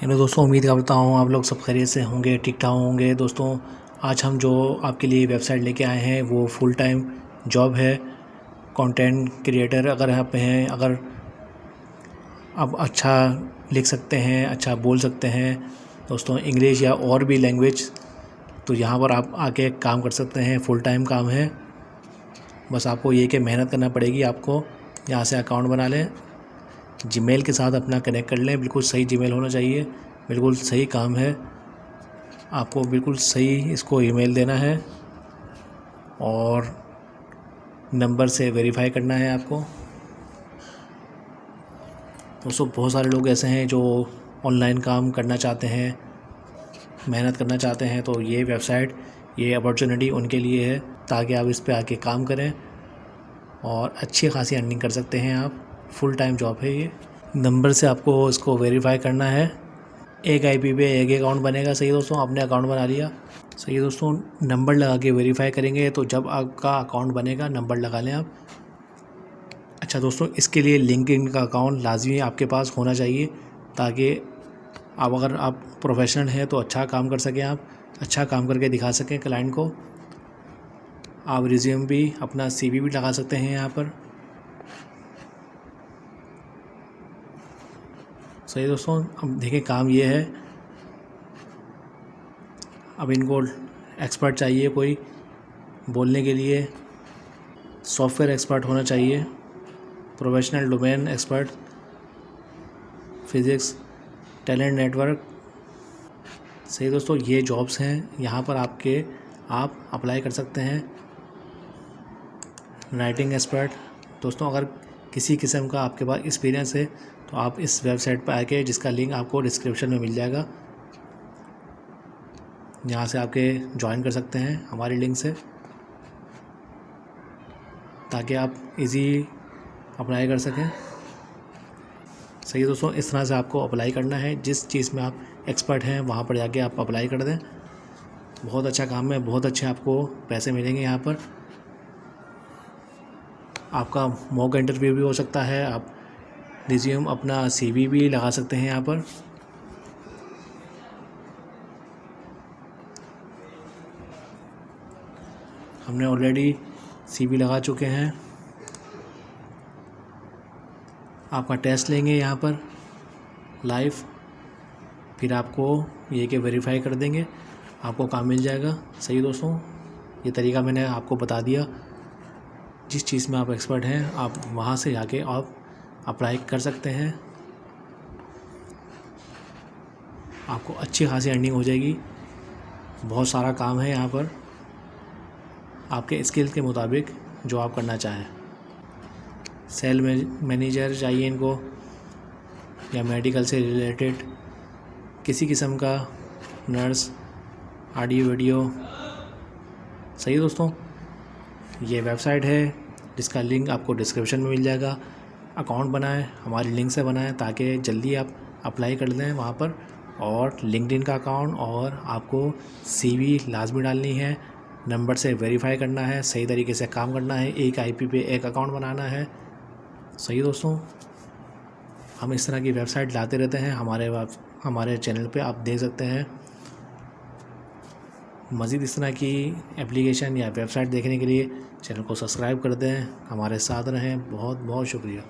Hello दोस्तों, उम्मीद करता हूँ आप लोग सब खैरियत से होंगे, ठीक ठाक होंगे। दोस्तों, आज हम जो आपके लिए वेबसाइट लेके आए हैं वो फुल टाइम जॉब है। कंटेंट क्रिएटर अगर आप हैं, अगर आप अच्छा लिख सकते हैं, अच्छा बोल सकते हैं दोस्तों, इंग्लिश या और भी लैंग्वेज, तो यहाँ पर आप आके काम कर सकते हैं। फुल टाइम काम है। बस आपको ये कि मेहनत करना पड़ेगी। आपको यहाँ से अकाउंट बना लें, जीमेल के साथ अपना कनेक्ट कर लें। बिल्कुल सही जीमेल होना चाहिए, बिल्कुल सही काम है। आपको बिल्कुल सही इसको ईमेल देना है और नंबर से वेरीफाई करना है आपको। दोस्तों, बहुत सारे लोग ऐसे हैं जो ऑनलाइन काम करना चाहते हैं, मेहनत करना चाहते हैं, तो ये वेबसाइट, ये अपॉर्चुनिटी उनके लिए है, ताकि आप इस पे आके काम करें और अच्छी खासी अर्निंग कर सकते हैं आप। फुल टाइम जॉब है ये। नंबर से आपको इसको वेरीफाई करना है। एक आईपी पे एक अकाउंट बनेगा। सही दोस्तों, आपने अकाउंट बना लिया। सही दोस्तों, नंबर लगा के वेरीफाई करेंगे, तो जब आपका अकाउंट बनेगा नंबर लगा लें आप। अच्छा दोस्तों, इसके लिए लिंक्डइन का अकाउंट लाजमी आपके पास होना चाहिए, ताकि अगर आप प्रोफेशनल हैं तो अच्छा काम कर सकें, आप अच्छा काम करके दिखा सकें क्लाइंट को। आप रिज्यूम भी, अपना सीवी भी लगा सकते हैं यहाँ पर। सही दोस्तों, अब देखिए काम ये है। अब इनको एक्सपर्ट चाहिए कोई बोलने के लिए, सॉफ्टवेयर एक्सपर्ट होना चाहिए, professional domain expert, physics, talent network. सही दोस्तों, ये जॉब्स हैं यहाँ पर आप अप्लाई कर सकते हैं। Writing expert. दोस्तों, अगर किसी किस्म का आपके पास एक्सपीरियंस है तो आप इस वेबसाइट पर आके, जिसका लिंक आपको डिस्क्रिप्शन में मिल जाएगा, यहाँ से आपके ज्वाइन कर सकते हैं हमारी लिंक से, ताकि आप इजी अप्लाई कर सकें। सही दोस्तों, इस तरह से आपको अप्लाई करना है। जिस चीज़ में आप एक्सपर्ट हैं वहाँ पर जाके आप अप्लाई कर दें। बहुत अच्छा काम है, बहुत अच्छे आपको पैसे मिलेंगे यहाँ पर। आपका मॉक इंटरव्यू भी हो सकता है, आप रिज्यूम, अपना सीवी भी लगा सकते हैं यहाँ पर। हमने ऑलरेडी सीवी लगा चुके हैं। आपका टेस्ट लेंगे यहाँ पर लाइव, फिर आपको ये कि वेरीफाई कर देंगे, आपको काम मिल जाएगा। सही दोस्तों, ये तरीका मैंने आपको बता दिया। जिस चीज़ में आप एक्सपर्ट हैं आप वहाँ से जाके आप अप्लाई कर सकते हैं। आपको अच्छी खासी अर्निंग हो जाएगी। बहुत सारा काम है यहाँ पर, आपके स्किल के मुताबिक जो आप करना चाहें। सेल मैनेजर चाहिए इनको, या मेडिकल से रिलेटेड किसी किस्म का, नर्स, ऑडियो वीडियो। सही दोस्तों, ये वेबसाइट है जिसका लिंक आपको डिस्क्रिप्शन में मिल जाएगा। अकाउंट बनाएं, हमारी लिंक से बनाएं, ताकि जल्दी आप अप्लाई कर दें वहाँ पर। और लिंक्डइन का अकाउंट, और आपको सीवी लाजमी डालनी है, नंबर से वेरीफाई करना है, सही तरीके से काम करना है, एक आईपी पे एक अकाउंट बनाना है। सही दोस्तों, हम इस तरह की वेबसाइट लाते रहते हैं हमारे चैनल पे, आप देख सकते हैं। मज़ीद इस तरह की एप्लीकेशन या वेबसाइट देखने के लिए चैनल को सब्सक्राइब कर दें, हमारे साथ रहें। बहुत बहुत शुक्रिया।